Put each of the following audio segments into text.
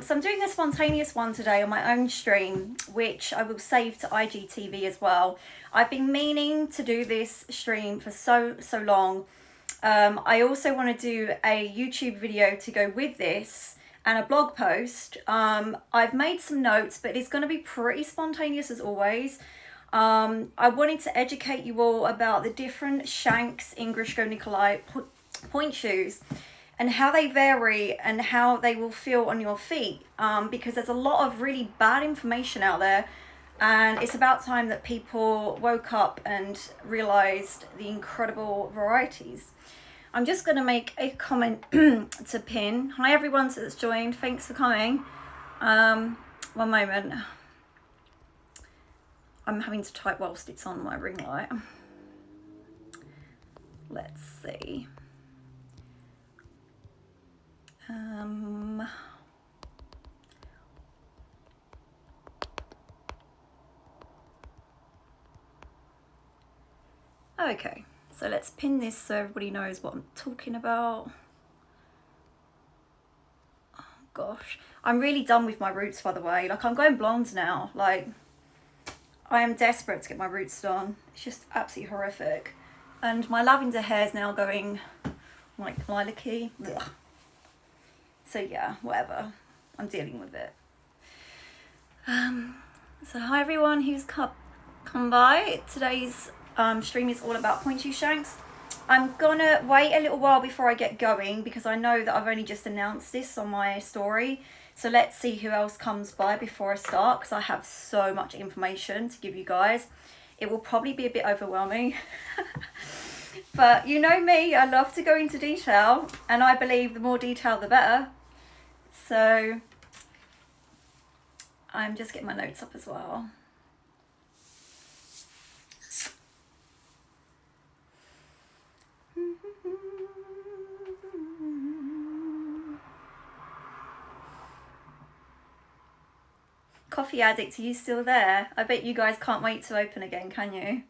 So I'm doing a spontaneous one today on my own stream, which I will save to IGTV as well. I've been meaning to do this stream for so long. I also want to do a YouTube video to go with this and a blog post. I've made some notes, but it's going to be pretty spontaneous as always. I wanted to educate you all about the different shanks in Grishko Nikolay Pointe shoes and how they vary and how they will feel on your feet, because there's a lot of really bad information out there, and it's about time that people woke up and realized the incredible varieties. I'm just going to make a comment to pin. Hi everyone that's joined, thanks for coming. One moment. I'm having to type whilst it's on my ring light. Let's see. Okay, so let's pin this so everybody knows what I'm talking about. Oh gosh, I'm really done with my roots, by the way. Like, I'm going blonde now. Like, I am desperate to get my roots done. It's just absolutely horrific. And my lavender hair is now going like lilac-y. Ugh. So yeah, whatever. I'm dealing with it. So hi everyone who's come by. Today's stream is all about pointe shoe shanks. I'm gonna wait a little while before I get going because I know that I've only just announced this on my story. So let's see who else comes by before I start, because I have so much information to give you guys. It will probably be a bit overwhelming. But you know me, I love to go into detail, and I believe the more detail the better. So I'm just getting my notes up as well. Coffee addict, are you still there? I bet you guys can't wait to open again, can you?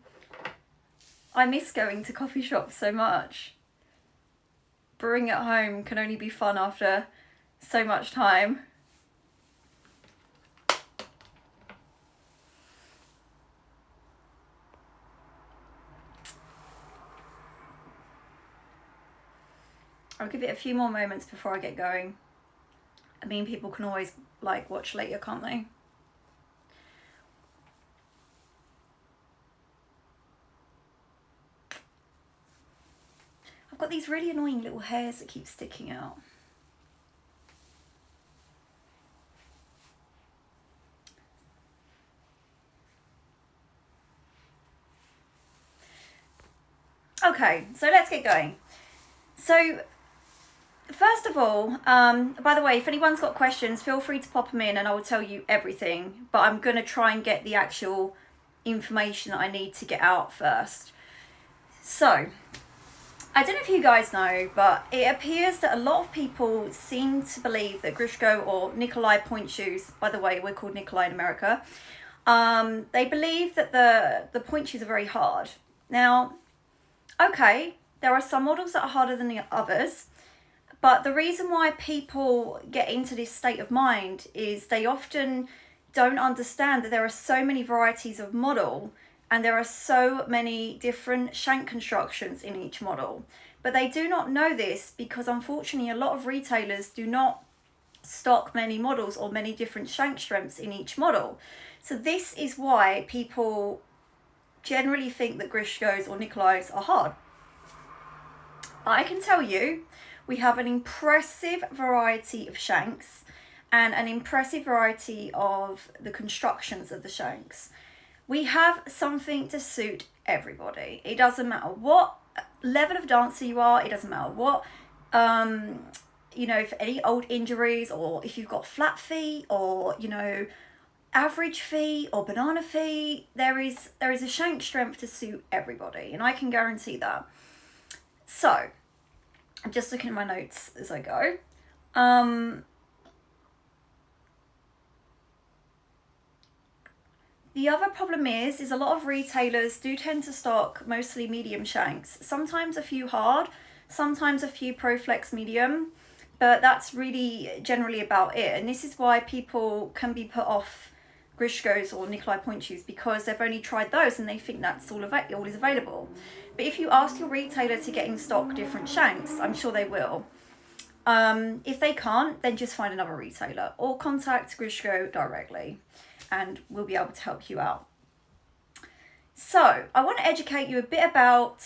I miss going to coffee shops so much. Brewing at home can only be fun after so much time. I'll give it a few more moments before I get going. I mean, people can always like watch later, can't they? I've got these really annoying little hairs that keep sticking out. Okay, so let's get going. So first of all, by the way, if anyone's got questions, feel free to pop them in and I will tell you everything. But I'm going to try and get the actual information that I need to get out first. So, I don't know if you guys know, but it appears that a lot of people seem to believe that Grishko or Nikolay Pointe shoes, by the way, we're called Nikolay in America, they believe that the pointe shoes are very hard. Now, okay, there are some models that are harder than the others, but the reason why people get into this state of mind is they often don't understand that there are so many varieties of model and there are so many different shank constructions in each model. But they do not know this because unfortunately a lot of retailers do not stock many models or many different shank strengths in each model. So this is why people generally think that Grishkos or Nikolays are hard. I can tell you, we have an impressive variety of shanks and an impressive variety of the constructions of the shanks. We have something to suit everybody. It doesn't matter what level of dancer you are. It doesn't matter what, you know, for any old injuries, or if you've got flat feet, or, you know, average feet or banana feet, there is a shank strength to suit everybody, and I can guarantee that. So I'm just looking at my notes as I go. The other problem is a lot of retailers do tend to stock mostly medium shanks, sometimes a few hard, sometimes a few ProFlex medium, But that's really generally about it. And this is why people can be put off Grishkos or Nikolay Pointe shoes, because they've only tried those and they think that's all is available. But if you ask your retailer to get in stock different shanks, I'm sure they will. If they can't, then just find another retailer or contact Grishko directly and we'll be able to help you out. So I want to educate you a bit about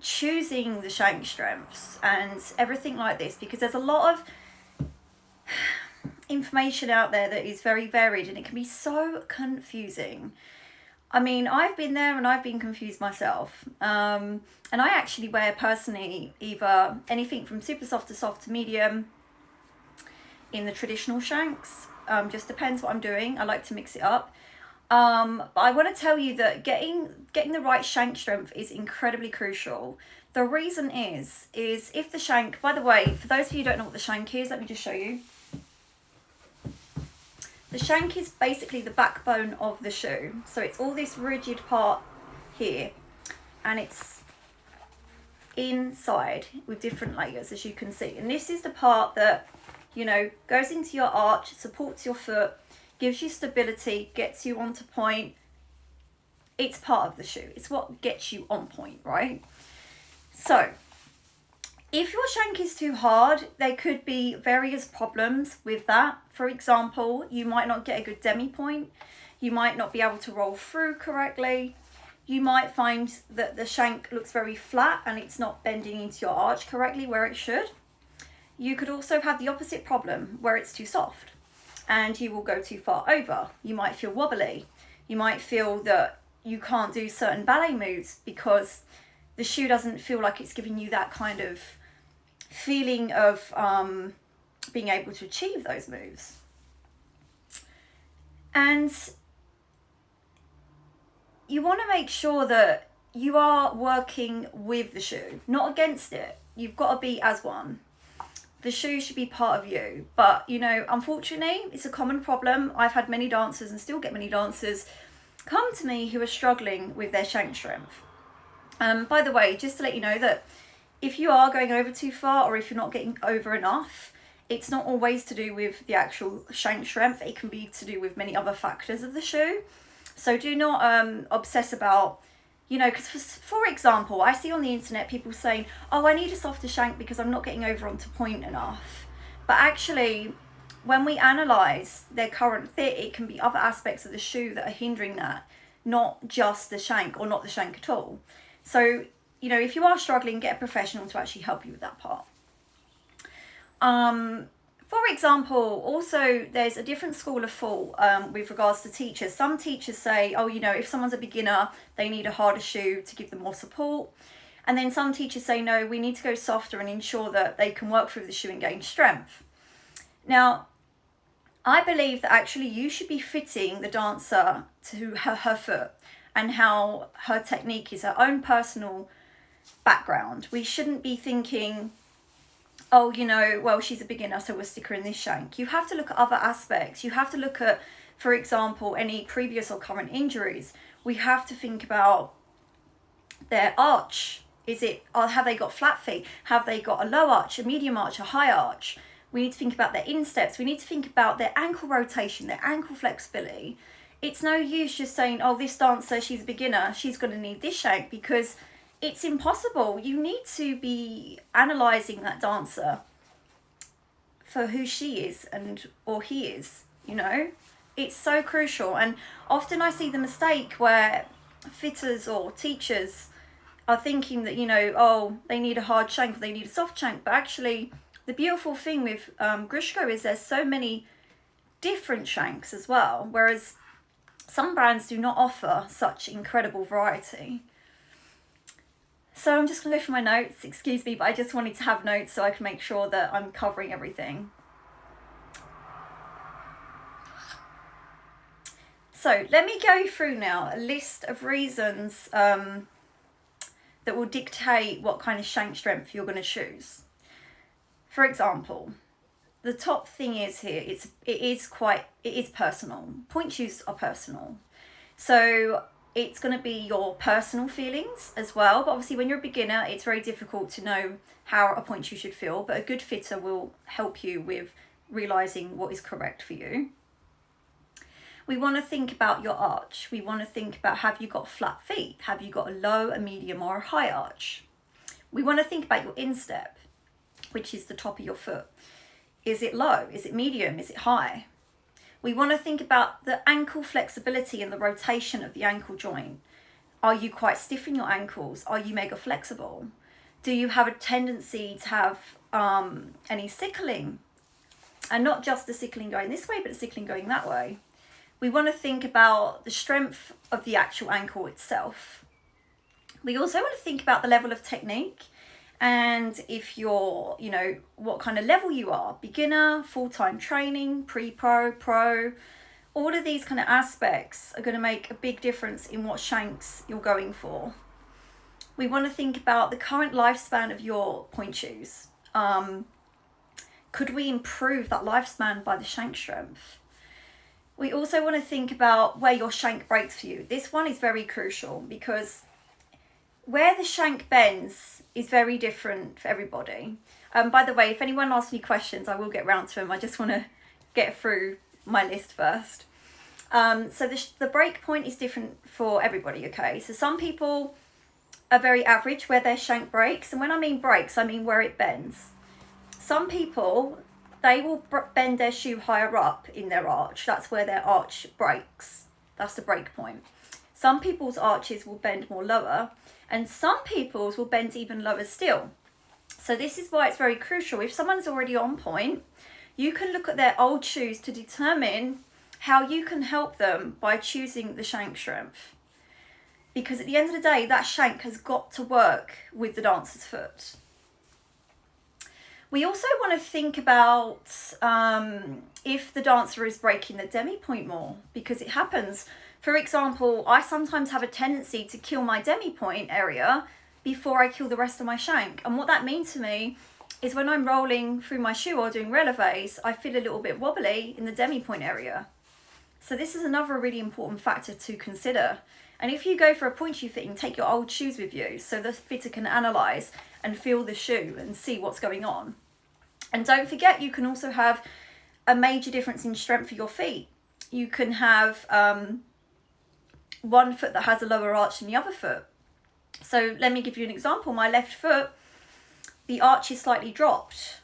choosing the shank strengths and everything like this, because there's a lot of information out there that is very varied and it can be so confusing. I mean, I've been there and I've been confused myself. And I actually wear personally either anything from super soft to medium in the traditional shanks. Just depends what I'm doing. I like to mix it up. But I want to tell you that getting the right shank strength is incredibly crucial. The reason is if the shank, by the way, for those of you who don't know what the shank is, let me just show you. The shank is basically the backbone of the shoe. So it's all this rigid part here and it's inside with different layers, as you can see. And this is the part that, you know, goes into your arch, supports your foot, gives you stability, gets you onto point. It's part of the shoe. It's what gets you on point, right? So if your shank is too hard, there could be various problems with that. For example, you might not get a good demi point. You might not be able to roll through correctly. You might find that the shank looks very flat and it's not bending into your arch correctly where it should. You could also have the opposite problem where it's too soft and you will go too far over. You might feel wobbly. You might feel that you can't do certain ballet moves because the shoe doesn't feel like it's giving you that kind of feeling of being able to achieve those moves. And you want to make sure that you are working with the shoe, not against it. You've got to be as one. The shoe should be part of you. But, you know, unfortunately, it's a common problem. I've had many dancers and still get many dancers come to me who are struggling with their shank strength. By the way, just to let you know that if you are going over too far or if you're not getting over enough, it's not always to do with the actual shank strength. It can be to do with many other factors of the shoe. So do not obsess about, you know, because for example, I see on the internet people saying, oh, I need a softer shank because I'm not getting over onto point enough. But actually, when we analyse their current fit, it can be other aspects of the shoe that are hindering that, not just the shank or not the shank at all. So, you know, if you are struggling, get a professional to actually help you with that part. For example, also there's a different school of thought with regards to teachers. Some teachers say, oh, you know, if someone's a beginner, they need a harder shoe to give them more support. And then some teachers say, no, we need to go softer and ensure that they can work through the shoe and gain strength. Now, I believe that actually you should be fitting the dancer to her foot and how her technique is, her own personal background. We shouldn't be thinking, oh, you know, well, she's a beginner, so we'll stick her in this shank. You have to look at other aspects. You have to look at, for example, any previous or current injuries. We have to think about their arch. Have they got flat feet? Have they got a low arch, a medium arch, a high arch? We need to think about their insteps. We need to think about their ankle rotation, their ankle flexibility. It's no use just saying, oh, this dancer, she's a beginner, she's going to need this shank, because it's impossible. You need to be analysing that dancer for who she is or he is, you know. It's so crucial. And often I see the mistake where fitters or teachers are thinking that, you know, oh, they need a hard shank or they need a soft shank. But actually, the beautiful thing with Grishko is there's so many different shanks as well, whereas some brands do not offer such incredible variety. So I'm just going to go through my notes, excuse me, but I just wanted to have notes so I can make sure that I'm covering everything. So let me go through now a list of reasons that will dictate what kind of shank strength you're going to choose. For example, the top thing is here, it is personal. Point shoes are personal. So It's going to be your personal feelings as well. But obviously when you're a beginner, it's very difficult to know how a point shoe should feel. But a good fitter will help you with realising what is correct for you. We want to think about your arch. We want to think about, have you got flat feet? Have you got a low, a medium or a high arch? We want to think about your instep, which is the top of your foot. Is it low? Is it medium? Is it high? We want to think about the ankle flexibility and the rotation of the ankle joint. Are you quite stiff in your ankles? Are you mega flexible? Do you have a tendency to have any sickling? And not just the sickling going this way, but the sickling going that way. We want to think about the strength of the actual ankle itself. We also want to think about the level of technique and if you're, you know, what kind of level you are. Beginner, full-time training, pre-pro, pro. All of these kind of aspects are going to make a big difference in what shanks you're going for. We want to think about the current lifespan of your point shoes. Could we improve that lifespan by the shank strength? We also want to think about where your shank breaks for you. This one is very crucial because where the shank bends is very different for everybody. By the way, if anyone asks me questions, I will get round to them. I just want to get through my list first. So the break point is different for everybody, okay? So some people are very average where their shank breaks. And when I mean breaks, I mean where it bends. Some people, they will bend their shoe higher up in their arch. That's where their arch breaks. That's the break point. Some people's arches will bend more lower, and some people's will bend even lower still. So this is why it's very crucial. If someone's already on point, you can look at their old shoes to determine how you can help them by choosing the shank strength. Because at the end of the day, that shank has got to work with the dancer's foot. We also want to think about if the dancer is breaking the demi-point more, because it happens. For example, I sometimes have a tendency to kill my demi-point area before I kill the rest of my shank. And what that means to me is when I'm rolling through my shoe or doing releves, I feel a little bit wobbly in the demi-point area. So this is another really important factor to consider. And if you go for a point shoe fitting, take your old shoes with you so the fitter can analyse and feel the shoe and see what's going on. And don't forget, you can also have a major difference in strength for your feet. You can have one foot that has a lower arch than the other foot. So let me give you an example. My left foot, the arch is slightly dropped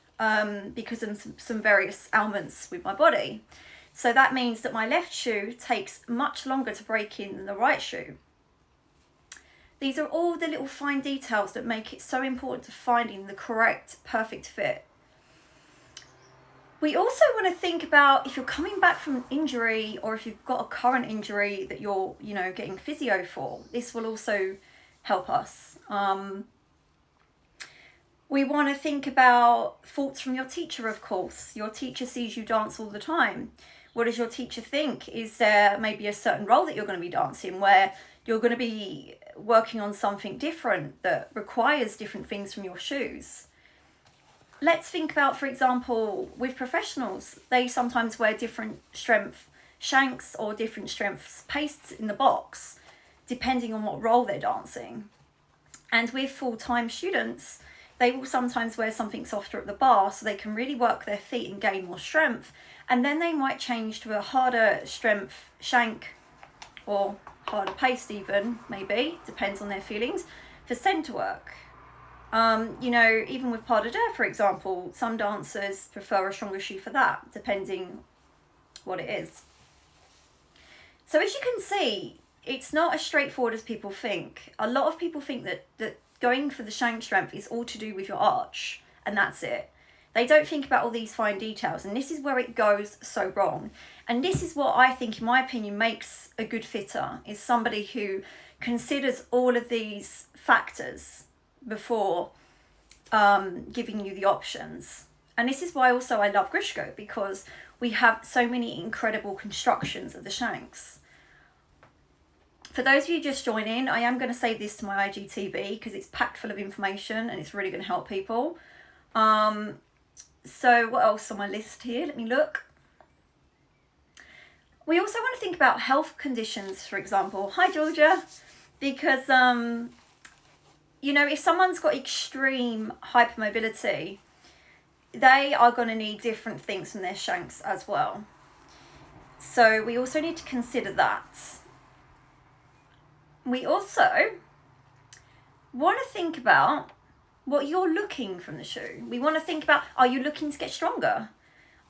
because of some various ailments with my body. So that means that my left shoe takes much longer to break in than the right shoe. These are all the little fine details that make it so important to finding the correct, perfect fit. We also want to think about if you're coming back from injury or if you've got a current injury that you're, getting physio for. This will also help us. We want to think about thoughts from your teacher, of course. Your teacher sees you dance all the time. What does your teacher think? Is there maybe a certain role that you're going to be dancing where you're going to be working on something different that requires different things from your shoes? Let's think about, for example, with professionals, they sometimes wear different strength shanks or different strength pastes in the box, depending on what role they're dancing. And with full-time students, they will sometimes wear something softer at the bar so they can really work their feet and gain more strength. And then they might change to a harder strength shank or harder paste even, maybe, depends on their feelings, for centre work. Even with pas de deux, for example, some dancers prefer a stronger shoe for that, depending what it is. So as you can see, it's not as straightforward as people think. A lot of people think that going for the shank strength is all to do with your arch, and that's it. They don't think about all these fine details, and this is where it goes so wrong. And this is what I think, in my opinion, makes a good fitter, is somebody who considers all of these factors before giving you the options. And this is why also I love Grishko, because we have so many incredible constructions of the shanks. For those of you just joining, I am going to save this to my IGTV because it's packed full of information and it's really going to help people. So what else on my list here? Let me look. We also want to think about health conditions, for example. Hi, Georgia. Because, you know, if someone's got extreme hypermobility, they are going to need different things from their shanks as well. So we also need to consider that. We also want to think about what you're looking from the shoe. We want to think about, are you looking to get stronger?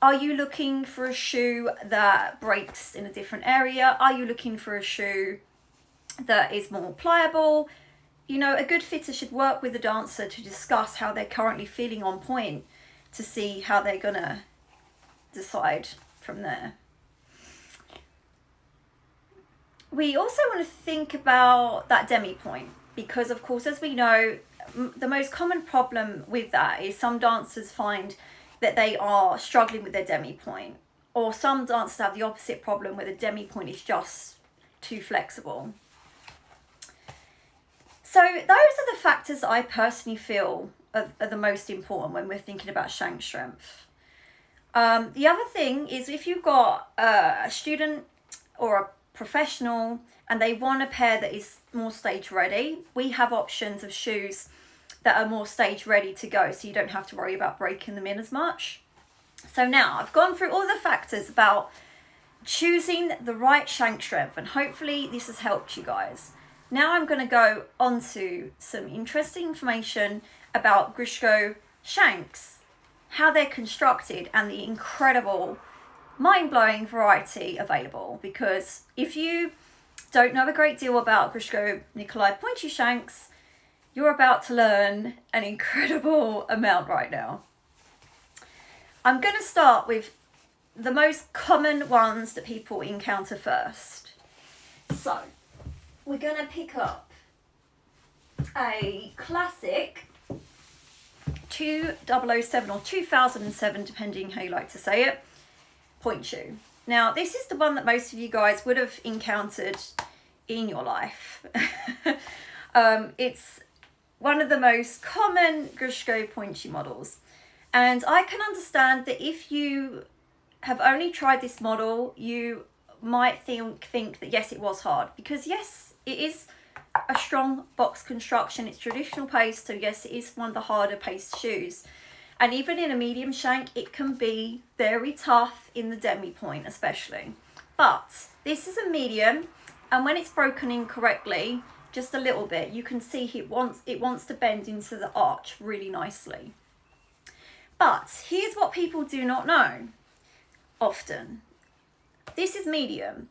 Are you looking for a shoe that breaks in a different area? Are you looking for a shoe that is more pliable? You know, a good fitter should work with the dancer to discuss how they're currently feeling on point to see how they're gonna decide from there. We also want to think about that demi point, because of course, as we know, the most common problem with that is some dancers find that they are struggling with their demi point, or some dancers have the opposite problem where the demi point is just too flexible. So those are the factors that I personally feel are the most important when we're thinking about shank strength. The other thing is, if you've got a student or a professional and they want a pair that is more stage ready, we have options of shoes that are more stage ready to go, so you don't have to worry about breaking them in as much. So now I've gone through all the factors about choosing the right shank strength, and hopefully this has helped you guys. Now I'm going to go on to some interesting information about Grishko shanks, how they're constructed, and the incredible, mind-blowing variety available. Because if you don't know a great deal about Grishko Nikolay Pointe shanks, you're about to learn an incredible amount right now. I'm going to start with the most common ones that people encounter first. So, we're going to pick up a classic 2007 or 2007, depending how you like to say it, point shoe. Now, this is the one that most of you guys would have encountered in your life. It's one of the most common Grishko point shoe models. And I can understand that if you have only tried this model, you might think that yes, it was hard. Because yes, it is a strong box construction. It's traditional paste, so yes, it is one of the harder paste shoes. And even in a medium shank, it can be very tough in the demi point especially. But this is a medium, and when it's broken in correctly, just a little bit, you can see it wants to bend into the arch really nicely. But here's what people do not know often. This is medium.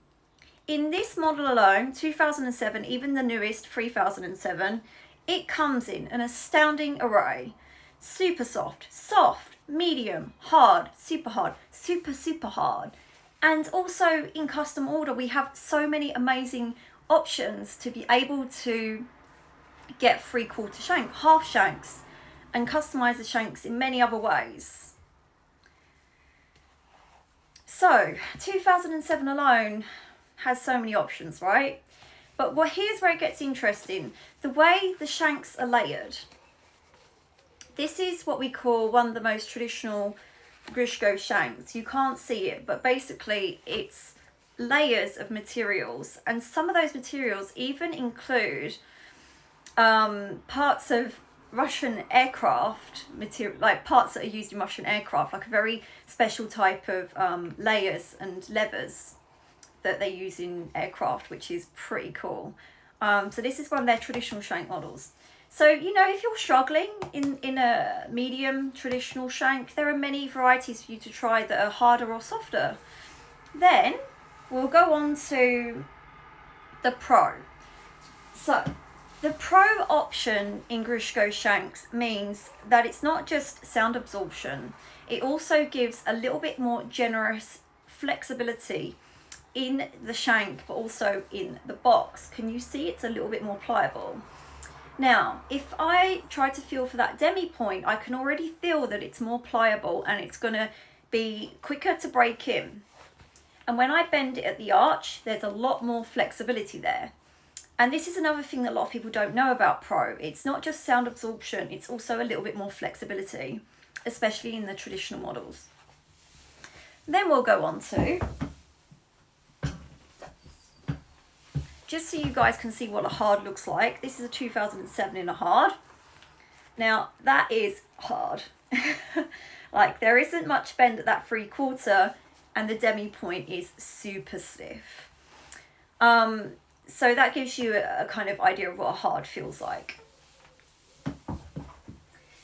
In this model alone, 2007, even the newest 3007, it comes in an astounding array. Super soft, soft, medium, hard, super hard. And also in custom order, we have so many amazing options to be able to get 3/4 shank, half shanks, and customize the shanks in many other ways. So 2007 alone has so many options, right? But here's where it gets interesting. The way the shanks are layered. This is what we call one of the most traditional Grishko shanks. You can't see it, but basically it's layers of materials, and some of those materials even include parts of Russian aircraft material, like parts that are used in Russian aircraft, like a very special type of layers and levers that they use in aircraft, which is pretty cool. So this is one of their traditional shank models. So, you know, if you're struggling in a medium traditional shank, there are many varieties for you to try that are harder or softer. Then we'll go on to the Pro. So the Pro option in Grishko shanks means that it's not just sound absorption, it also gives a little bit more generous flexibility in the shank, but also in the box. Can you see it's a little bit more pliable? Now, if I try to feel for that demi point, I can already feel that it's more pliable and it's going to be quicker to break in. And when I bend it at the arch, there's a lot more flexibility there. And this is another thing that a lot of people don't know about Pro. It's not just sound absorption, it's also a little bit more flexibility, especially in the traditional models. Then we'll go on to just so you guys can see what a hard looks like. This is a 2007 in a hard. Now that is hard. Like there isn't much bend at that 3/4 and the demi point is super stiff. So that gives you a kind of idea of what a hard feels like.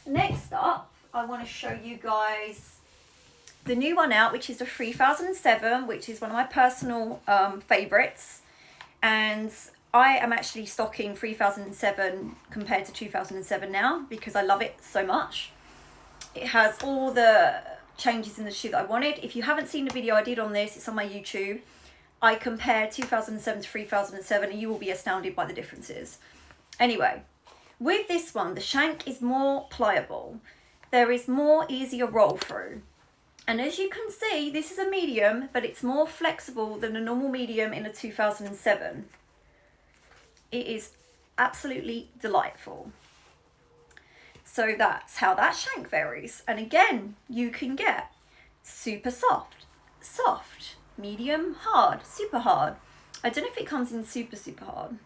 Next up, I want to show you guys the new one out, which is the 3007, which is one of my personal favorites. And I am actually stocking 3007 compared to 2007 now because I love it so much. It has all the changes in the shoe that I wanted. If you haven't seen the video I did on this, it's on my YouTube. I compare 2007 to 3007 and you will be astounded by the differences. Anyway, with this one, the shank is more pliable. There is more easier roll through. And as you can see, this is a medium, but it's more flexible than a normal medium in a 2007. It is absolutely delightful. So that's how that shank varies. And again, you can get super soft, soft, medium, hard, super hard. I don't know if it comes in super hard.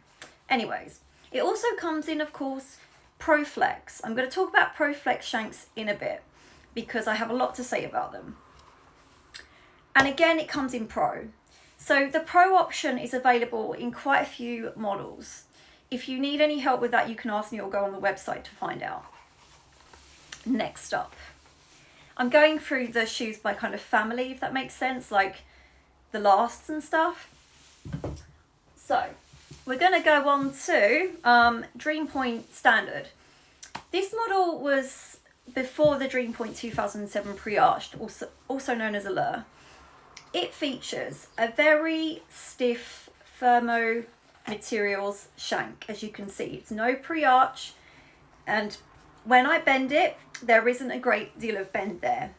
Anyways, it also comes in, of course, Pro Flex. I'm going to talk about Pro Flex shanks in a bit because I have a lot to say about them. And again, it comes in Pro. So the Pro option is available in quite a few models. If you need any help with that, you can ask me or go on the website to find out. Next up, I'm going through the shoes by kind of family, if that makes sense, like the lasts and stuff. So we're going to go on to Dream Point Standard. This model was before the Dream Point 2007 pre-arched, also known as Allure. It features a very stiff thermo materials shank, as you can see. It's no pre-arch, and when I bend it, there isn't a great deal of bend there.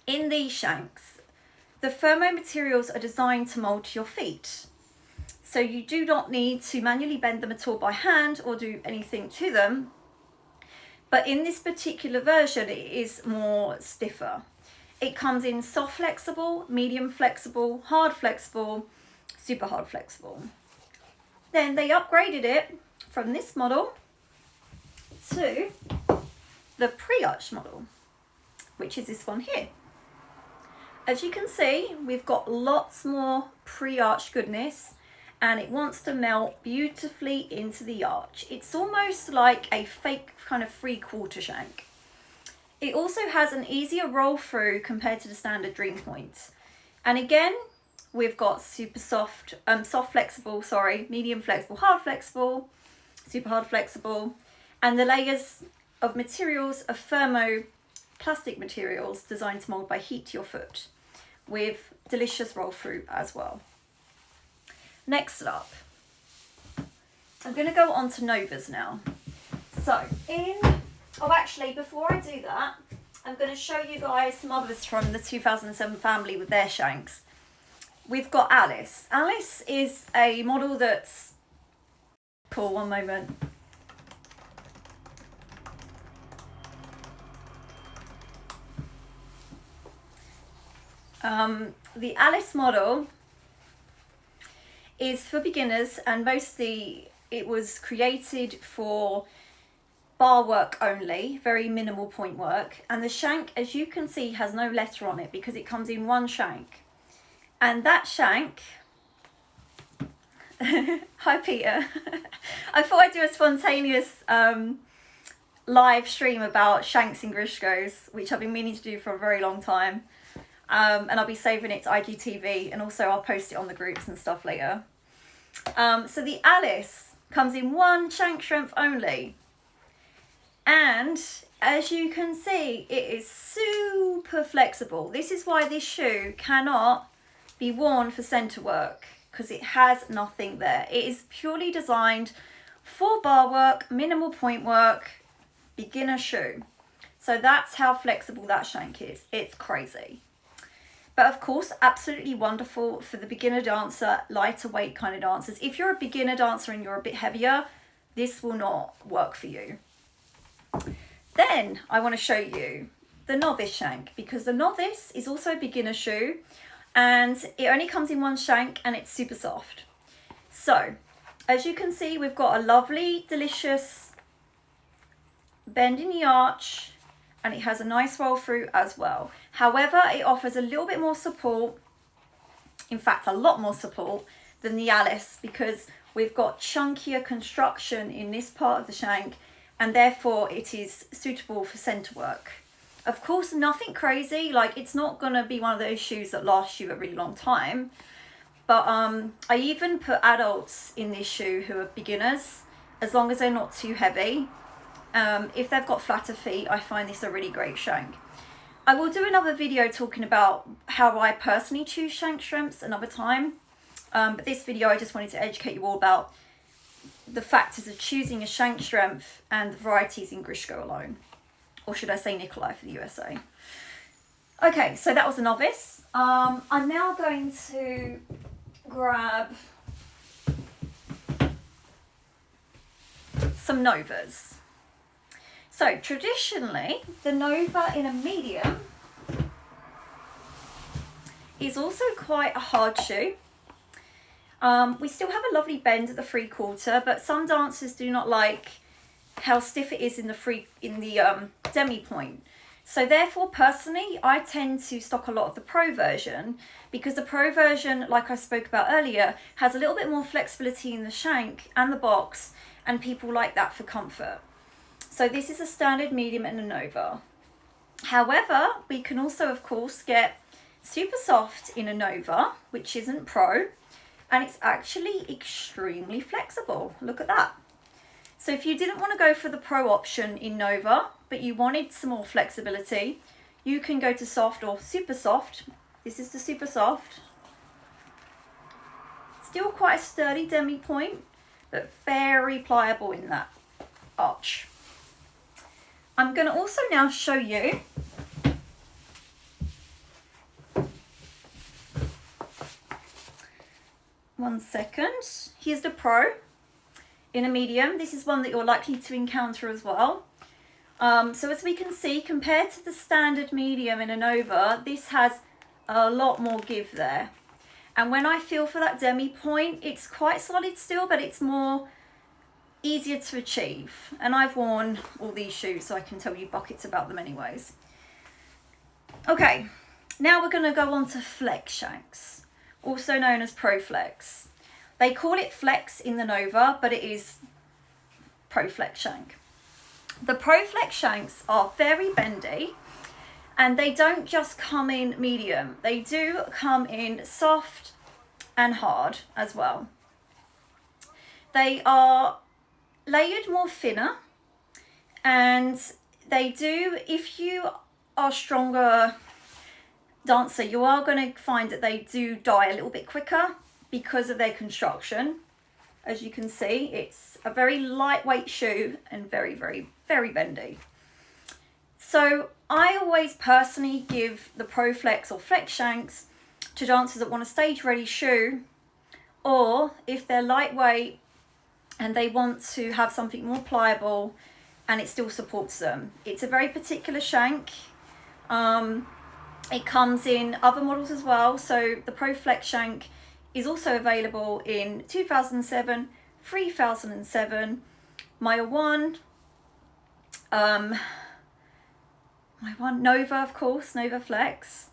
In these shanks, the thermo materials are designed to mold to your feet. So you do not need to manually bend them at all by hand or do anything to them. But in this particular version, it is more stiffer. It comes in soft flexible, medium flexible, hard flexible, super hard flexible. Then they upgraded it from this model to the pre-arch model, which is this one here. As you can see, we've got lots more pre-arch goodness and it wants to melt beautifully into the arch. It's almost like a fake kind of 3/4 shank. It also has an easier roll through compared to the standard Dream Point. And again, we've got super soft, flexible, medium flexible, hard flexible, super hard flexible, and the layers of materials are thermo plastic materials designed to mold by heat to your foot with delicious roll through as well. Next up, I'm going to go on to Novas now. So actually before I do that, I'm going to show you guys some others from the 2007 family with their shanks. We've got Alice. Alice is a model that's cool. One moment. The Alice model is for beginners, and mostly it was created for bar work only, very minimal point work. And the shank, as you can see, has no letter on it because it comes in one shank. And that shank, hi Peter, I thought I'd do a spontaneous live stream about shanks and Grishkos, which I've been meaning to do for a very long time. And I'll be saving it to IGTV, and also I'll post it on the groups and stuff later. So the Alice comes in one shank strength only. And as you can see, it is super flexible. This is why this shoe cannot be worn for centre work, because it has nothing there. It is purely designed for bar work, minimal point work, beginner shoe. So that's how flexible that shank is. It's crazy. But of course, absolutely wonderful for the beginner dancer, lighter weight kind of dancers. If you're a beginner dancer and you're a bit heavier, this will not work for you. Then I want to show you the novice shank, because the novice is also a beginner shoe and it only comes in one shank and it's super soft. So, as you can see, we've got a lovely, delicious bend in the arch, and it has a nice roll through as well. However, it offers a little bit more support, in fact, a lot more support than the Alice, because we've got chunkier construction in this part of the shank, and therefore it is suitable for centre work. Of course, nothing crazy, like it's not going to be one of those shoes that last you a really long time. But I even put adults in this shoe who are beginners, as long as they're not too heavy. If they've got flatter feet, I find this a really great shank. I will do another video talking about how I personally choose shank strengths another time. But this video, I just wanted to educate you all about the factors of choosing a shank strength and the varieties in Grishko alone. Or should I say Nikolay for the USA. Okay, so that was a novice. I'm now going to grab some Novas. So traditionally, the Nova in a medium is also quite a hard shoe. We still have a lovely bend at the 3/4, but some dancers do not like how stiff it is in the demi point. So therefore, personally, I tend to stock a lot of the Pro version, because the Pro version, like I spoke about earlier, has a little bit more flexibility in the shank and the box, and people like that for comfort. So this is a standard medium and a Nova. However, we can also, of course, get super soft in a Nova, which isn't Pro, and it's actually extremely flexible. Look at that. So if you didn't want to go for the Pro option in Nova, but you wanted some more flexibility, you can go to soft or super soft. This is the super soft. Still quite a sturdy demi point, but very pliable in that arch. I'm going to also now show you one second. Here's the Pro in a medium. This is one that you're likely to encounter as well. So as we can see, compared to the standard medium in a Nova, this has a lot more give there. And when I feel for that demi point, it's quite solid still, but it's more easier to achieve. And I've worn all these shoes, so I can tell you buckets about them anyways. Okay, now we're going to go on to flex shanks, also known as Pro Flex. They call it flex in the Nova, but it is Pro Flex shank. The Pro Flex shanks are very bendy, and they don't just come in medium. They do come in soft and hard as well. They are layered more thinner, and they do, if you are a stronger dancer, you are going to find that they do die a little bit quicker because of their construction. As you can see, it's a very lightweight shoe and very, very, very bendy. So I always personally give the Pro Flex or Flex shanks to dancers that want a stage ready shoe, or if they're lightweight and they want to have something more pliable and it still supports them. It's a very particular shank. It comes in other models as well. So the Pro Flex shank is also available in 2007, 3007, my one Nova, of course, Nova Flex.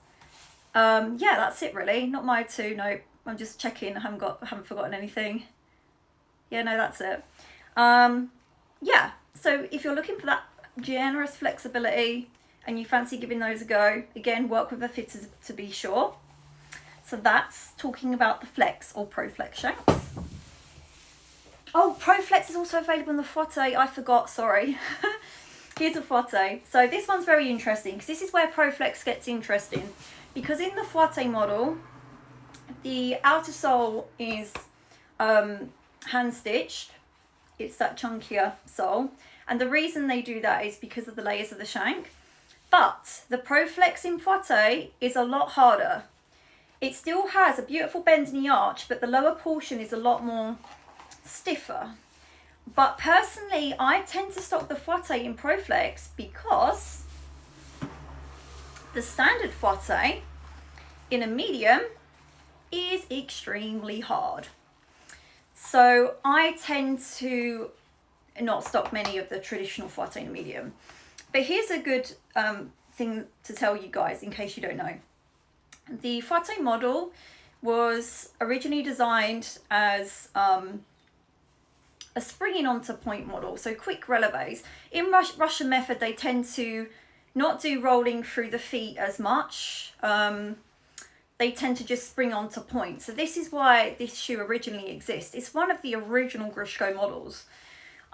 Yeah, that's it really. Not my two. No, I'm just checking. I haven't forgotten anything. Yeah, no, that's it. Yeah, so if you're looking for that generous flexibility and you fancy giving those a go, again, work with a fitter to be sure. So that's talking about the Flex or Pro Flex shanks. Oh, Pro Flex is also available in the Fouette. I forgot, sorry. Here's a Fouette. So this one's very interesting, because this is where Pro Flex gets interesting. Because in the Fouette model, the outer sole is hand stitched. It's that chunkier sole. And the reason they do that is because of the layers of the shank. But the Pro Flex in Fouette is a lot harder. It still has a beautiful bend in the arch, but the lower portion is a lot more stiffer. But personally, I tend to stock the Fouette in Pro Flex because the standard Fouette in a medium is extremely hard. So I tend to not stock many of the traditional Fouette in medium. But here's a good thing to tell you guys in case you don't know. The Fouette model was originally designed as a springing onto point model, so quick releves. In Russian method, they tend to not do rolling through the feet as much. They tend to just spring onto point. So this is why this shoe originally exists. It's one of the original Grishko models.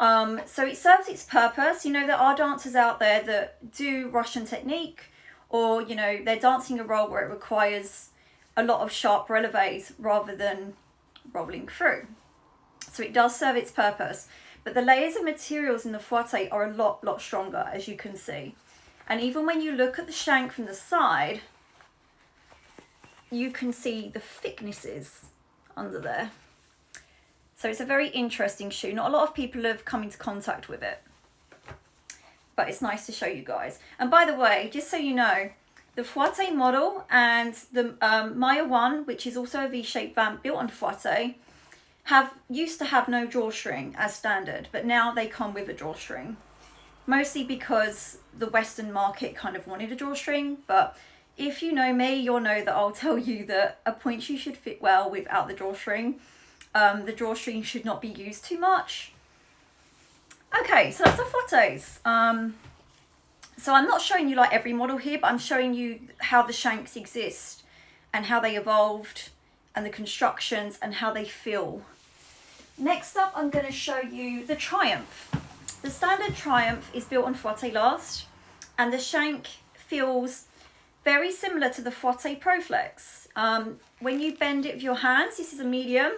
So it serves its purpose. You know, there are dancers out there that do Russian technique, or, you know, they're dancing a roll where it requires a lot of sharp releves rather than rolling through. So it does serve its purpose. But the layers of materials in the Fouette are a lot stronger, as you can see. And even when you look at the shank from the side, you can see the thicknesses under there. So it's a very interesting shoe. Not a lot of people have come into contact with it, but it's nice to show you guys. And by the way, just so you know, the Fouette model and the Maya 1, which is also a V-shaped vamp built on Fouette, used to have no drawstring as standard, but now they come with a drawstring. Mostly because the Western market kind of wanted a drawstring, but if you know me, you'll know that I'll tell you that a point shoe should fit well without the drawstring. The drawstring should not be used too much. Okay, so that's the Fouettes. So I'm not showing you like every model here, but I'm showing you how the shanks exist and how they evolved and the constructions and how they feel. Next up, I'm going to show you the Triumph. The standard Triumph is built on Fouette last, and the shank feels very similar to the Fouette Proflex. When you bend it with your hands, this is a medium,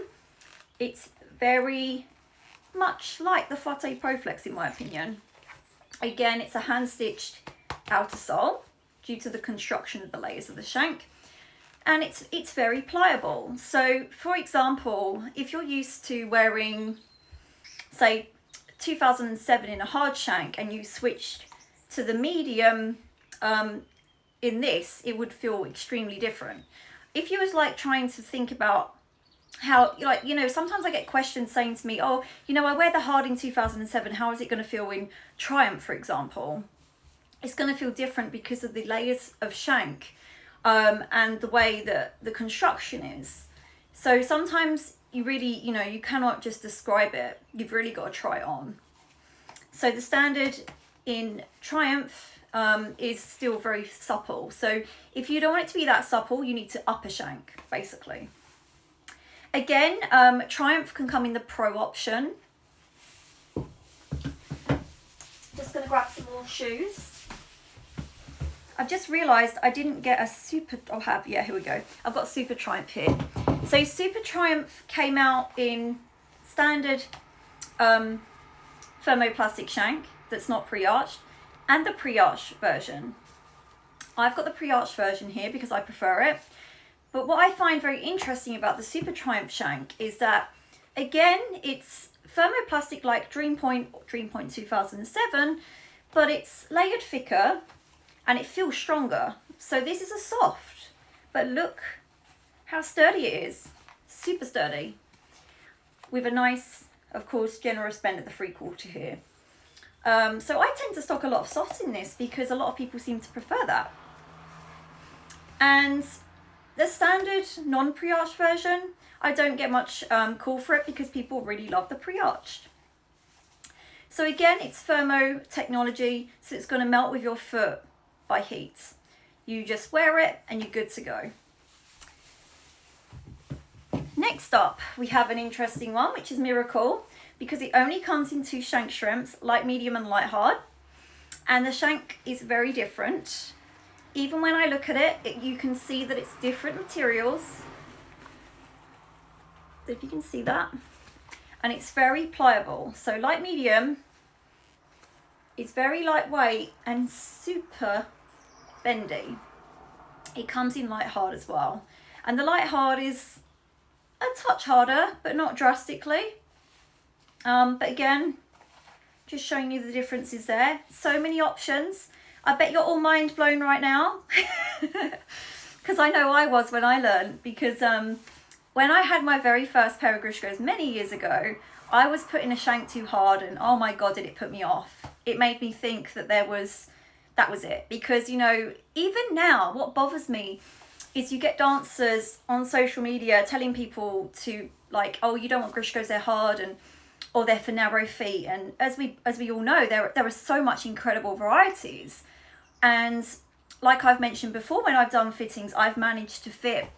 it's very much like the Fouette Proflex in my opinion. Again, it's a hand-stitched outer sole due to the construction of the layers of the shank, and it's very pliable. So for example, if you're used to wearing, say, 2007 in a hard shank and you switched to the medium in this, it would feel extremely different. If you was like trying to think about how, like, you know, sometimes I get questions saying to me, oh, you know, I wear the hard in 2007, how is it going to feel in Triumph, for example? It's going to feel different because of the layers of shank and the way that the construction is. So sometimes you really, you know, you cannot just describe it. You've really got to try it on. So the standard in Triumph is still very supple. So if you don't want it to be that supple, you need to up a shank, basically. Again, Triumph can come in the Pro option. Just going to grab some more shoes. I've just realised I didn't get a super, here we go. I've got Super Triumph here. So Super Triumph came out in standard thermoplastic shank that's not pre-arched, and the pre-arched version. I've got the pre-arched version here because I prefer it. But what I find very interesting about the Super Triumph shank is that, again, it's thermoplastic like Dream Point 2007, but it's layered thicker and it feels stronger. So this is a soft, but look how sturdy it is. Super sturdy. With a nice, of course, generous bend at the 3/4 here. So I tend to stock a lot of softs in this because a lot of people seem to prefer that. And the standard non-pre-arched version, I don't get much call for it because people really love the pre-arched. So again, it's thermo technology, so it's going to melt with your foot by heat. You just wear it and you're good to go. Next up, we have an interesting one, which is Miracle, because it only comes in 2 shank shrimps, light medium and light hard. And the shank is very different. Even when I look at it, you can see that it's different materials. If you can see that. And it's very pliable. So light medium is very lightweight and super bendy. It comes in light hard as well. And the light hard is a touch harder, but not drastically. But again, just showing you the differences there. So many options. I bet you're all mind blown right now. Because I know I was when I learned. Because when I had my very first pair of Grishkos many years ago, I was putting a shank too hard, and oh my God, did it put me off. It made me think that that was it. Because, you know, even now, what bothers me is you get dancers on social media telling people to, like, oh, you don't want Grishkos, they're hard, and or they're for narrow feet. And as we all know, there are so much incredible varieties. And like I've mentioned before, when I've done fittings, I've managed to fit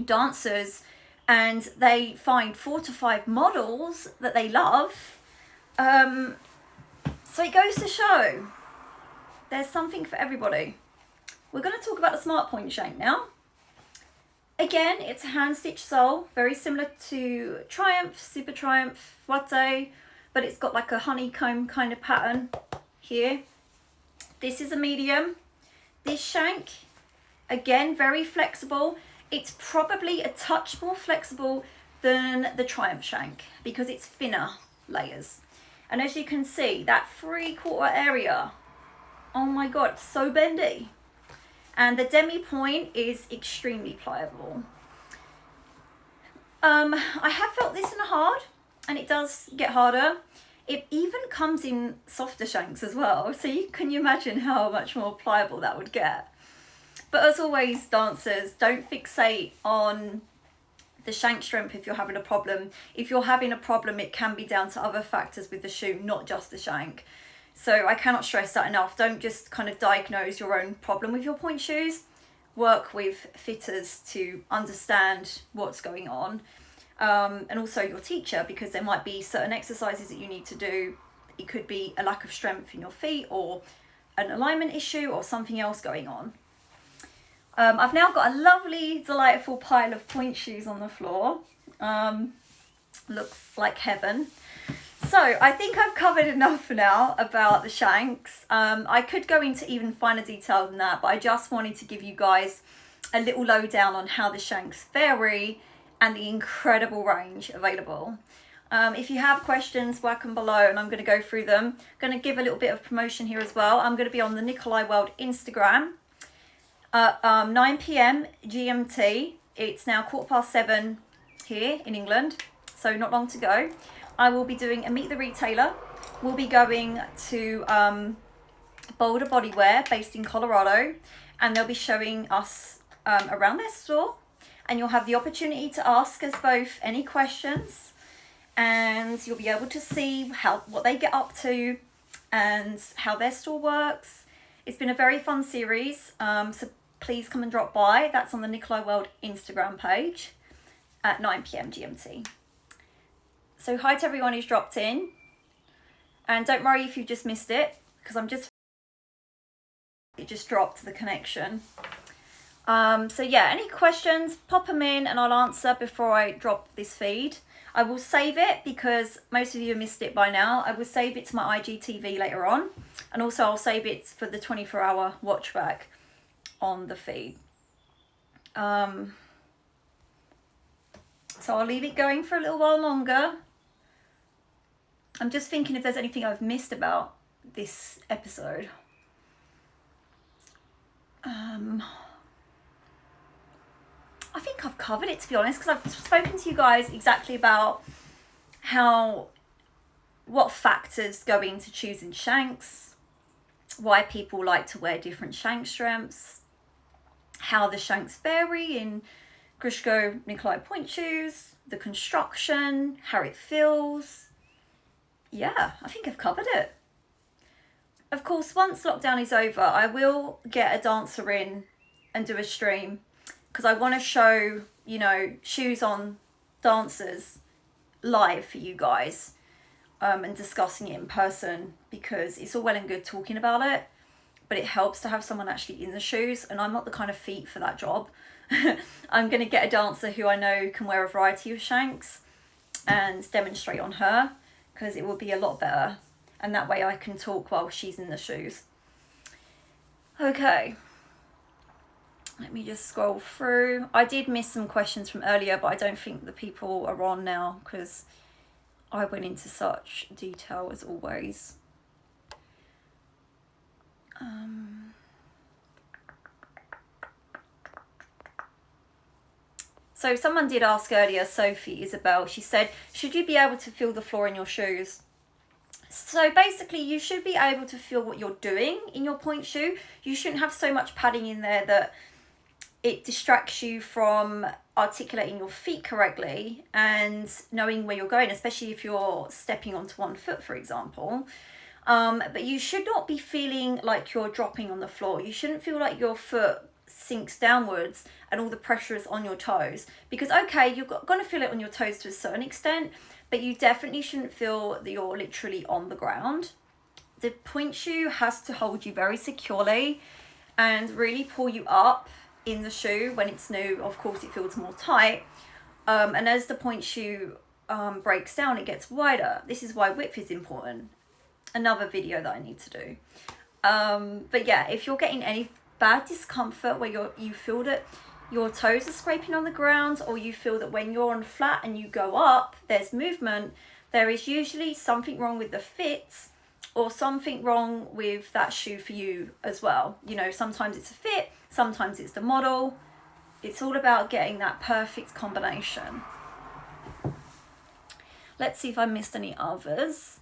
dancers and they find 4 to 5 models that they love. So it goes to show there's something for everybody. We're going to talk about the SmartPoint shank now. Again, it's a hand stitched sole, very similar to Triumph, Super Triumph, Fouette, but it's got like a honeycomb kind of pattern here. This is a medium. This shank, again, very flexible. It's probably a touch more flexible than the Triumph shank because it's thinner layers. And as you can see, that 3/4 area, oh my God, so bendy. And the demi point is extremely pliable. I have felt this in a hard, and it does get harder. It even comes in softer shanks as well, so you can imagine how much more pliable that would get. But as always, dancers, don't fixate on the shank strength if you're having a problem. If you're having a problem, it can be down to other factors with the shoe, not just the shank. So I cannot stress that enough. Don't just kind of diagnose your own problem with your point shoes. Work with fitters to understand what's going on. And also your teacher, because there might be certain exercises that you need to do. It could be a lack of strength in your feet or an alignment issue or something else going on. I've now got a lovely, delightful pile of point shoes on the floor. Looks like heaven. So I think I've covered enough for now about the shanks. I could go into even finer detail than that, but I just wanted to give you guys a little lowdown on how the shanks vary and the incredible range available. If you have questions, whack them below and I'm going to go through them. I'm going to give a little bit of promotion here as well. I'm going to be on the Nikolay World Instagram at 9 p.m. GMT. It's now 7:15 here in England, so not long to go. I will be doing a Meet the Retailer. We'll be going to Boulder Bodywear based in Colorado, and they'll be showing us around their store, and you'll have the opportunity to ask us both any questions, and you'll be able to see what they get up to and how their store works. It's been a very fun series, so please come and drop by. That's on the Nikolay World Instagram page at 9 p.m. GMT. So hi to everyone who's dropped in, and don't worry if you just missed it, because it just dropped the connection. So yeah, any questions, pop them in and I'll answer before I drop this feed. I will save it because most of you have missed it by now. I will save it to my IGTV later on, and also I'll save it for the 24-hour watch back on the feed. So I'll leave it going for a little while longer. I'm just thinking if there's anything I've missed about this episode. I think I've covered it, to be honest, because I've spoken to you guys exactly about what factors go into choosing shanks, why people like to wear different shank strengths, how the shanks vary in Grishko Nikolay Pointe shoes, the construction, how it feels. Yeah, I think I've covered it. Of course, once lockdown is over, I will get a dancer in and do a stream, because I want to show, you know, shoes on dancers live for you guys, and discussing it in person, because it's all well and good talking about it, but it helps to have someone actually in the shoes, and I'm not the kind of feet for that job. I'm going to get a dancer who I know can wear a variety of shanks and demonstrate on her, because it will be a lot better, and that way I can talk while she's in the shoes. Okay, let me just scroll through. I did miss some questions from earlier, but I don't think the people are on now because I went into such detail as always. So someone did ask earlier, Sophie Isabel, she said, should you be able to feel the floor in your shoes? So basically you should be able to feel what you're doing in your point shoe. You shouldn't have so much padding in there that it distracts you from articulating your feet correctly and knowing where you're going, especially if you're stepping onto one foot, for example. But you should not be feeling like you're dropping on the floor. You shouldn't feel like your foot sinks downwards and all the pressure is on your toes, because okay, you're going to feel it on your toes to a certain extent, but you definitely shouldn't feel that you're literally on the ground. The point shoe has to hold you very securely and really pull you up in the shoe. When it's new, of course, it feels more tight, and as the point shoe breaks down, it gets wider. This is why width is important. Another video that I need to do. But yeah, if you're getting any bad discomfort where you feel that your toes are scraping on the ground, or you feel that when you're on flat and you go up, there's movement, there is usually something wrong with the fit or something wrong with that shoe for you as well. You know, sometimes it's a fit, sometimes it's the model. It's all about getting that perfect combination. Let's see if I missed any others.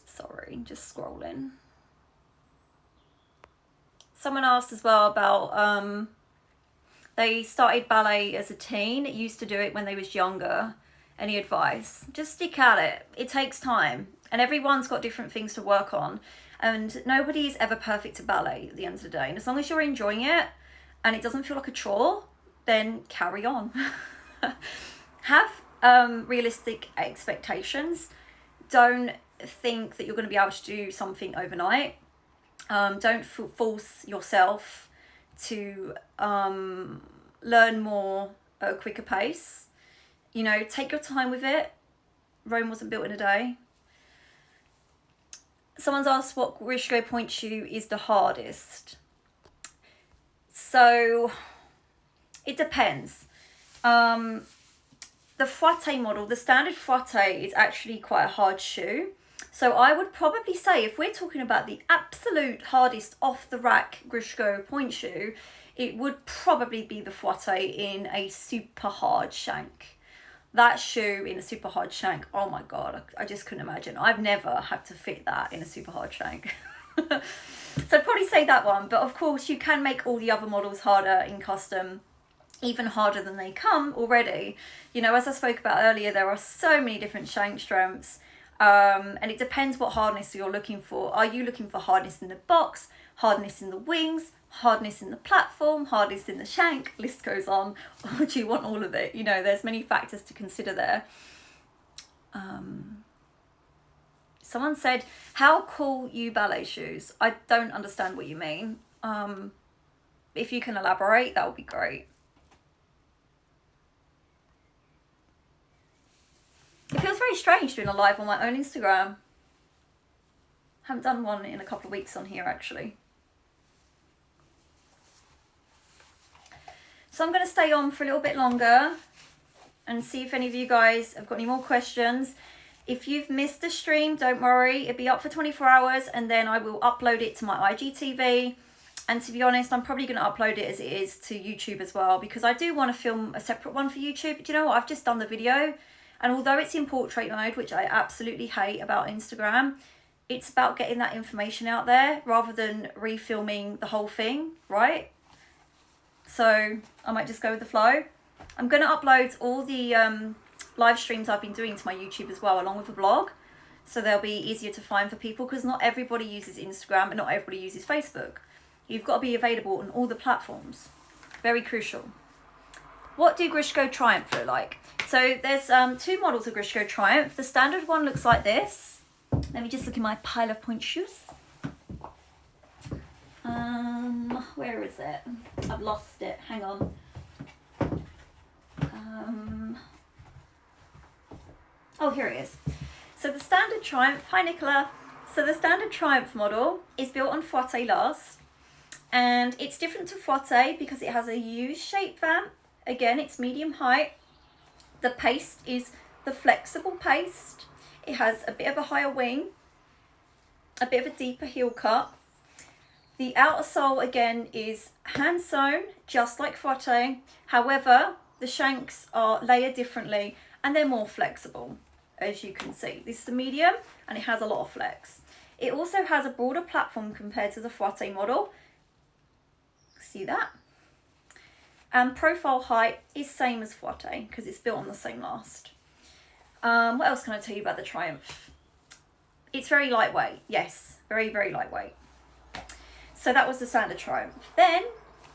Sorry, just scrolling. Someone asked as well about they started ballet as a teen, used to do it when they was younger. Any advice? Just stick at it. It takes time, and everyone's got different things to work on, and nobody is ever perfect at ballet at the end of the day. And as long as you're enjoying it and it doesn't feel like a chore, then carry on. Have realistic expectations. Don't think that you're going to be able to do something overnight. Don't force yourself to learn more at a quicker pace. You know, take your time with it. Rome wasn't built in a day. Someone's asked what Grishko point shoe is the hardest. So it depends. The Fouette model, the standard Fouette, is actually quite a hard shoe. So I would probably say, if we're talking about the absolute hardest off the rack Grishko point shoe, it would probably be the Fouette in a super hard shank. That shoe in a super hard shank, oh my God, I just couldn't imagine. I've never had to fit that in a super hard shank. So I'd probably say that one, but of course you can make all the other models harder in custom, even harder than they come already. You know, as I spoke about earlier, there are so many different shank strengths, and it depends what hardness you're looking for. Are you looking for hardness in the box, hardness in the wings, hardness in the platform, hardness in the shank, list goes on, or do you want all of it? You know, there's many factors to consider there. Someone said, how cool you ballet shoes? I don't understand what you mean. If you can elaborate, that would be great. It feels very strange doing a live on my own Instagram. Haven't done one in a couple of weeks on here, actually. So I'm going to stay on for a little bit longer and see if any of you guys have got any more questions. If you've missed the stream, don't worry. It'll be up for 24 hours and then I will upload it to my IGTV. And to be honest, I'm probably going to upload it as it is to YouTube as well, because I do want to film a separate one for YouTube. But you know what? I've just done the video. And although it's in portrait mode, which I absolutely hate about Instagram, it's about getting that information out there rather than refilming the whole thing, right? So I might just go with the flow. I'm going to upload all the live streams I've been doing to my YouTube as well, along with a blog. So they'll be easier to find for people, because not everybody uses Instagram and not everybody uses Facebook. You've got to be available on all the platforms. Very crucial. What do Grishko Triumph look like? So there's two models of Grishko Triumph. The standard one looks like this. Let me just look in my pile of point shoes. Where is it? I've lost it. Hang on. Oh, here it is. So the standard Triumph. Hi, Nicola. So the standard Triumph model is built on Fouette last. And it's different to Fouette because it has a U-shaped vamp. Again, it's medium height. The paste is the flexible paste. It has a bit of a higher wing, a bit of a deeper heel cut. The outer sole again is hand sewn, just like Fouette. However, the shanks are layered differently and they're more flexible, as you can see. This is a medium and it has a lot of flex. It also has a broader platform compared to the Fouette model. See that? And profile height is same as Fouette because it's built on the same last. What else can I tell you about the Triumph? It's very lightweight. Yes, very, very lightweight. So that was the standard Triumph. Then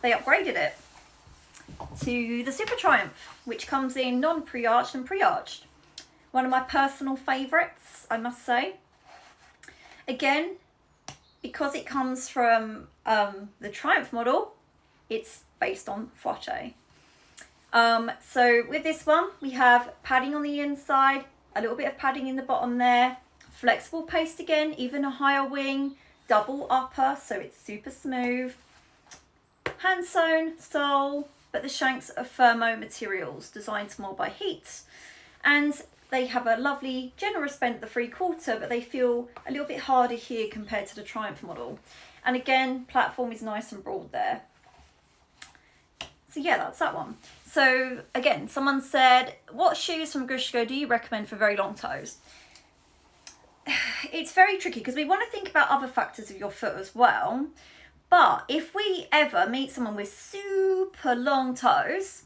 they upgraded it to the Super Triumph, which comes in non-pre-arched and pre-arched. One of my personal favourites, I must say. Again, because it comes from the Triumph model, it's based on Fouette. So with this one, we have padding on the inside, a little bit of padding in the bottom there, flexible paste again, even a higher wing, double upper, so it's super smooth. Hand sewn sole, but the shanks are thermo materials designed to mold by heat. And they have a lovely generous bend at the 3/4, but they feel a little bit harder here compared to the Triumph model. And again, platform is nice and broad there. So yeah, that's that one. So again, someone said, what shoes from Grishko do you recommend for very long toes? It's very tricky because we want to think about other factors of your foot as well. But if we ever meet someone with super long toes,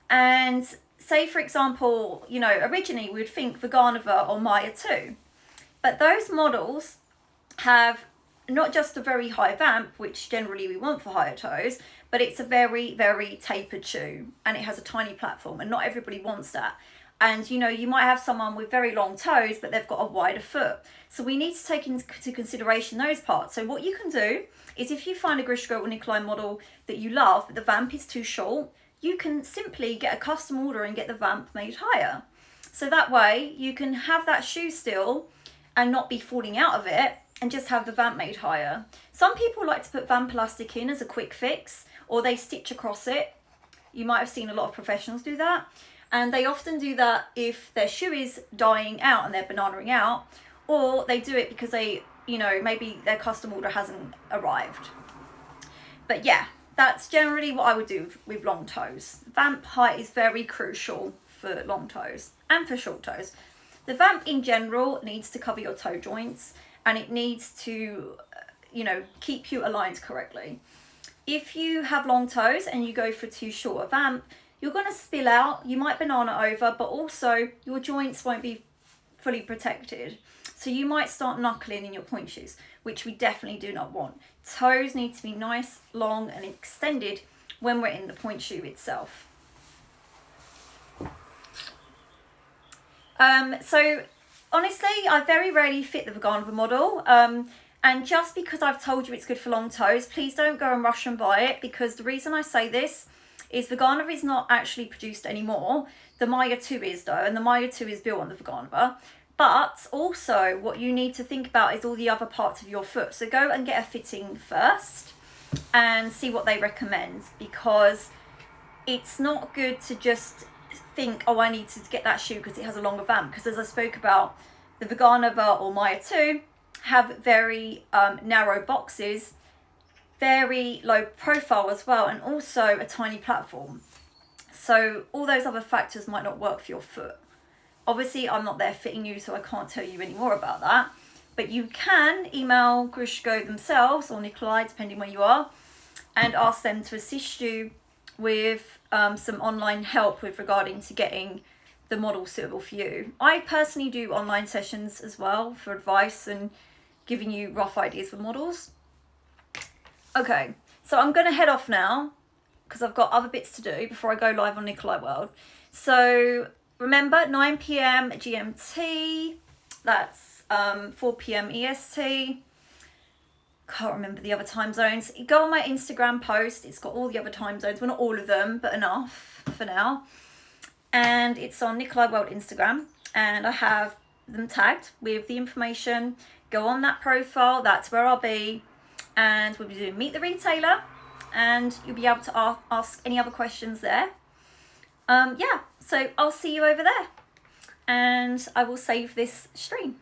and say for example, you know, originally we'd think Vaganova or Maya 2, but those models have not just a very high vamp, which generally we want for higher toes, but it's a very, very tapered shoe and it has a tiny platform and not everybody wants that. And you know, you might have someone with very long toes, but they've got a wider foot. So we need to take into consideration those parts. So what you can do is if you find a Grishko or Nikolay model that you love, but the vamp is too short, you can simply get a custom order and get the vamp made higher. So that way you can have that shoe still and not be falling out of it and just have the vamp made higher. Some people like to put vamp elastic in as a quick fix, or they stitch across it. You might have seen a lot of professionals do that. And they often do that if their shoe is dying out and they're bananaing out, or they do it because they, you know, maybe their custom order hasn't arrived. But yeah, that's generally what I would do with long toes. Vamp height is very crucial for long toes and for short toes. The vamp in general needs to cover your toe joints and it needs to, you know, keep you aligned correctly. If you have long toes and you go for too short a vamp, you're going to spill out, you might banana over, but also your joints won't be fully protected. So you might start knuckling in your point shoes, which we definitely do not want. Toes need to be nice, long and extended when we're in the point shoe itself. So honestly, I very rarely fit the Vaganova model. And just because I've told you it's good for long toes, please don't go and rush and buy it, because the reason I say this is Vaganova is not actually produced anymore. The Maya 2 is though, and the Maya 2 is built on the Vaganova. But also what you need to think about is all the other parts of your foot. So go and get a fitting first and see what they recommend, because it's not good to just think, oh, I need to get that shoe because it has a longer vamp. Because as I spoke about, the Vaganova or Maya 2 have very narrow boxes, very low profile as well, and also a tiny platform. So all those other factors might not work for your foot. Obviously, I'm not there fitting you, so I can't tell you any more about that. But you can email Grishko themselves or Nikolay, depending where you are, and ask them to assist you with some online help with regarding to getting the model suitable for you. I personally do online sessions as well for advice and giving you rough ideas for models. Okay, so I'm going to head off now because I've got other bits to do before I go live on Nikolay World. So remember, 9 PM GMT, that's 4 PM EST. Can't remember the other time zones. You go on my Instagram post, it's got all the other time zones. Well, not all of them, but enough for now. And it's on Nikolay World Instagram, and I have them tagged with the information. Go on that profile, that's where I'll be. And we'll be doing Meet the Retailer, and you'll be able to ask any other questions there. Yeah, so I'll see you over there. and I will save this stream.